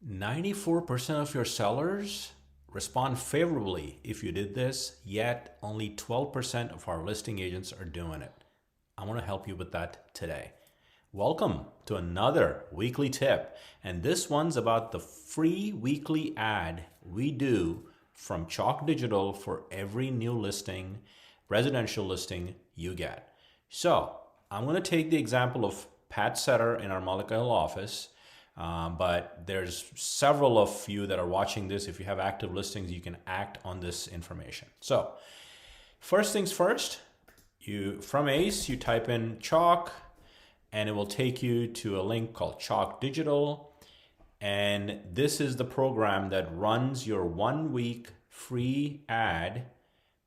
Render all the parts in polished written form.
94% of your sellers respond favorably if you did this, yet only 12% of our listing agents are doing it. I want to help you with that today. Welcome to another weekly tip, and this one's about the free weekly ad we do from Chalk Digital for every new listing, residential listing you get. So I'm going to take the example of Pat Setter in our Mullica Hill office. But there's several of you that are watching this. If you have active listings, you can act on this information. So first things first, from ACE, you type in Chalk and it will take you to a link called Chalk Digital. And this is the program that runs your 1 week free ad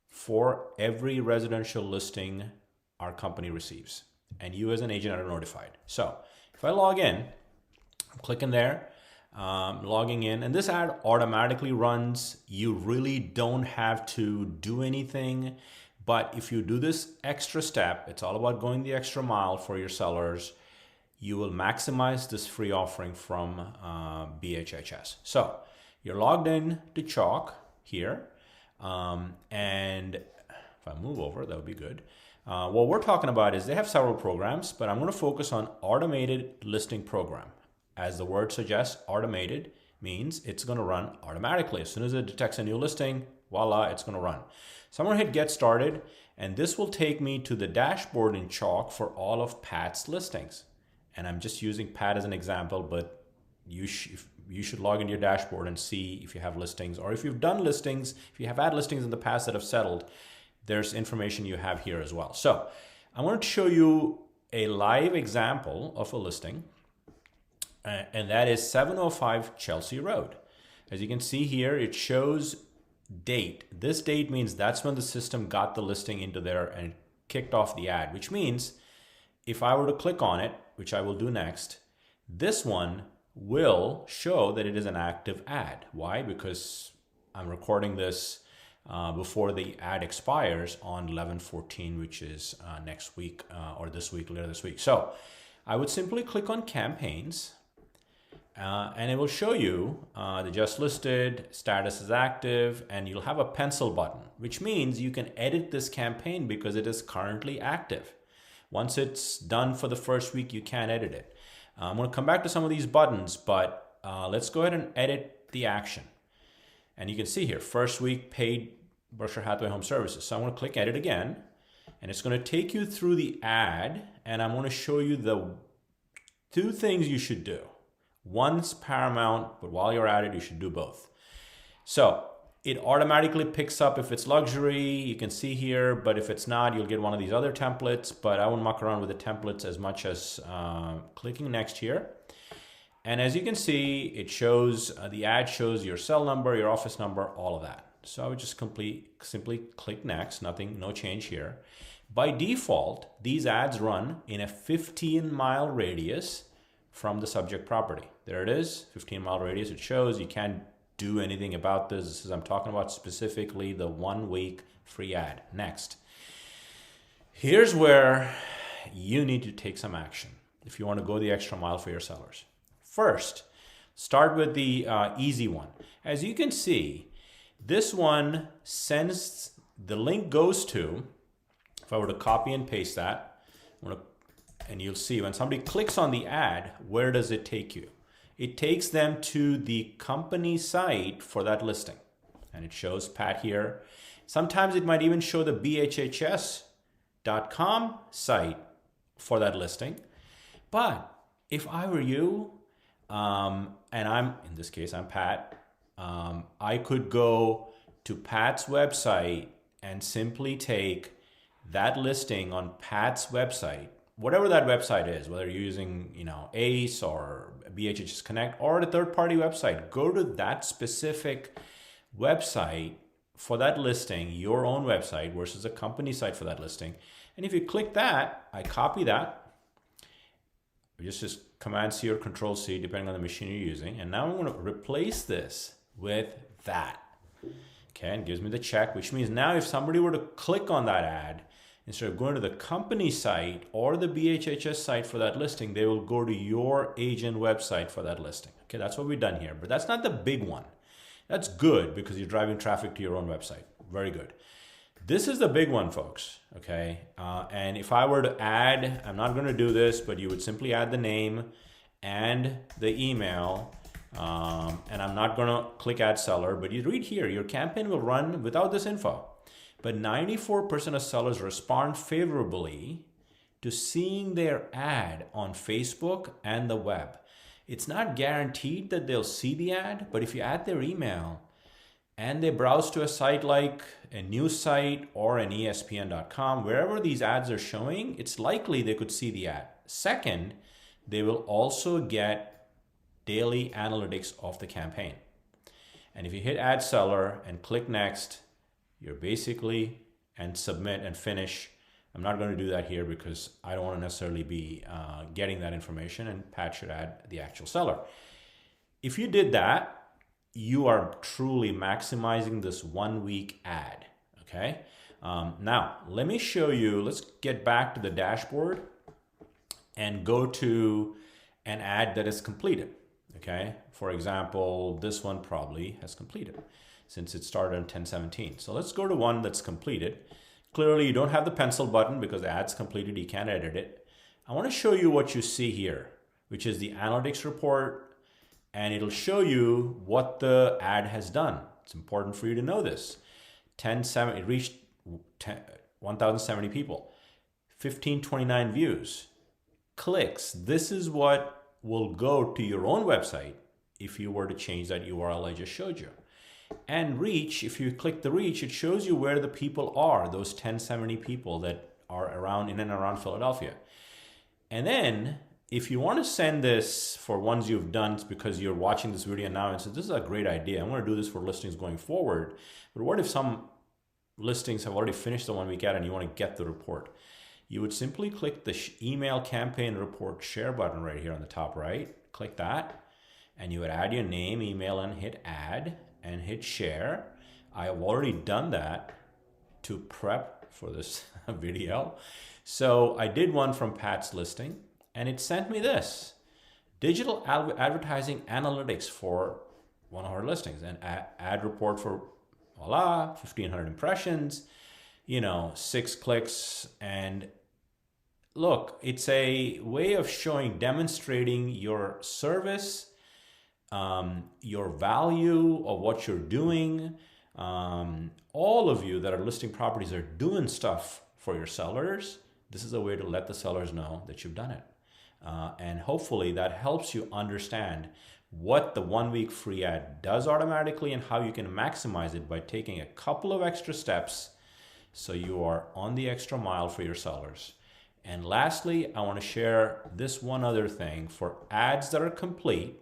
for every residential listing our company receives. And you as an agent are notified. So if I log in, I'm clicking there, logging in, and this ad automatically runs. You really don't have to do anything, but if you do this extra step, it's all about going the extra mile for your sellers. You will maximize this free offering from BHHS. So you're logged in to Chalk here, and if I move over, that would be good. What we're talking about is they have several programs, but I'm going to focus on automated listing program. As the word suggests, automated means it's going to run automatically. As soon as it detects a new listing, voila, it's going to run. So I'm going to hit get started, and this will take me to the dashboard in Chalk for all of Pat's listings. And I'm just using Pat as an example, but you should log into your dashboard and see if you have listings, or if you've done listings, if you have had listings in the past that have settled, there's information you have here as well. So I want to show you a live example of a listing. And that is 705 Chelsea Road. As you can see here, it shows date. This date means that's when the system got the listing into there and kicked off the ad, which means if I were to click on it, which I will do next, this one will show that it is an active ad. Why? Because I'm recording this before the ad expires on 11/14, which is next week or this week, later this week. So I would simply click on campaigns. And it will show you the just listed, status is active, and you'll have a pencil button, which means you can edit this campaign because it is currently active. Once it's done for the first week, you can't edit it. I'm going to come back to some of these buttons, but let's go ahead and edit the action. And you can see here, first week paid Berkshire Hathaway Home Services. So I'm going to click edit again, and it's going to take you through the ad, and I'm going to show you the 2 things you should do. One's paramount, but while you're at it, you should do both. So it automatically picks up if it's luxury, you can see here, but if it's not, you'll get one of these other templates, but I won't muck around with the templates as much as clicking next here. And as you can see, it shows, the ad shows your cell number, your office number, all of that. So I would just simply click next, no change here. By default, these ads run in a 15-mile radius from the subject property. There it is, 15-mile radius. It shows you can't do anything about this. This is, I'm talking about specifically the 1 week free ad. Next. Here's where you need to take some action if you want to go the extra mile for your sellers. First, start with the easy one. As you can see, this one sends, the link goes to, if I were to copy and paste that, and you'll see when somebody clicks on the ad, where does it take you? It takes them to the company site for that listing. And it shows Pat here. Sometimes it might even show the bhhs.com site for that listing. But if I were you, and in this case, I'm Pat, I could go to Pat's website and simply take that listing on Pat's website, whatever that website is, whether you're using, ACE or BHHS Connect or the third-party website, go to that specific website for that listing, your own website versus a company site for that listing. And if you click that, I copy that. Just Command-C or Control-C, depending on the machine you're using. And now I'm going to replace this with that. Okay, and it gives me the check, which means now if somebody were to click on that ad, instead of going to the company site or the BHHS site for that listing, they will go to your agent website for that listing. Okay, that's what we've done here, but that's not the big one. That's good because you're driving traffic to your own website. Very good. This is the big one, folks. Okay, and if I were to add, I'm not going to do this, but you would simply add the name and the email. And I'm not going to click add seller, but you read here, your campaign will run without this info. But 94% of sellers respond favorably to seeing their ad on Facebook and the web. It's not guaranteed that they'll see the ad, but if you add their email and they browse to a site like a news site or an ESPN.com, wherever these ads are showing, it's likely they could see the ad. Second, they will also get daily analytics of the campaign. And if you hit add seller and click next, you're basically, and submit and finish. I'm not going to do that here because I don't want to necessarily be getting that information, and Pat should add the actual seller. If you did that, you are truly maximizing this 1 week ad. Okay. Now let me show you, let's get back to the dashboard and go to an ad that is completed. Okay. For example, this one probably has completed since it started on 10/17. So let's go to one that's completed. Clearly you don't have the pencil button because the ad's completed. You can't edit it. I want to show you what you see here, which is the analytics report, and it'll show you what the ad has done. It's important for you to know this. It reached 1,070 people, 1,529 views, clicks. This is what will go to your own website if you were to change that URL I just showed you. And reach, if you click the reach, it shows you where the people are, those 1,070 people that are around, in and around Philadelphia. And then if you want to send this for ones you've done because you're watching this video now and say, this is a great idea, I want to do this for listings going forward. But what if some listings have already finished the 1 week ad and you want to get the report? You would simply click the email campaign report share button right here on the top right. Click that, and you would add your name, email, and hit add and hit share. I have already done that to prep for this video. So I did one from Pat's listing, and it sent me this digital advertising analytics for one of our listings, and ad report for voila, 1,500 impressions, 6 clicks. And look, it's a way of demonstrating your service, your value of what you're doing. All of you that are listing properties are doing stuff for your sellers. This is a way to let the sellers know that you've done it. And hopefully that helps you understand what the 1 week free ad does automatically and how you can maximize it by taking a couple of extra steps so you are on the extra mile for your sellers. And lastly, I want to share this one other thing. For ads that are complete,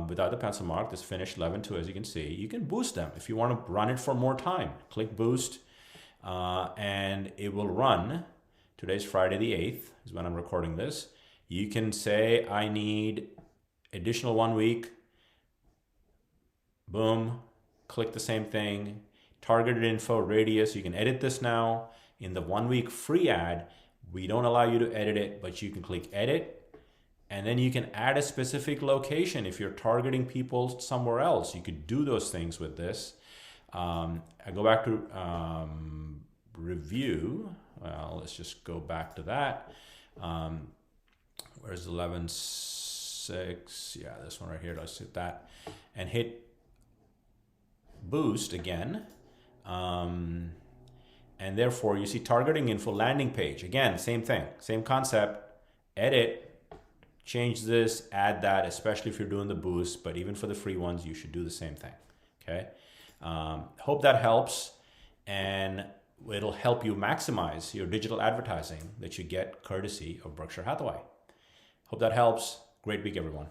without the pencil mark, this finished 11/2, as you can see, you can boost them. If you want to run it for more time, click boost, and it will run. Today's Friday the 8th is when I'm recording this. You can say, I need additional 1 week. Boom, click the same thing. Targeted info, radius, you can edit this now. In the 1 week free ad, we don't allow you to edit it, but you can click edit. And then you can add a specific location. If you're targeting people somewhere else, you could do those things with this. I go back to review. Well, let's just go back to that. Where's 11.6? Yeah, this one right here. Let's hit that and hit boost again. And therefore you see targeting info, landing page. Again, same thing, same concept. Edit. Change this, add that, especially if you're doing the boost, but even for the free ones, you should do the same thing, okay? Hope that helps, and it'll help you maximize your digital advertising that you get courtesy of Berkshire Hathaway. Hope that helps. Great week, everyone.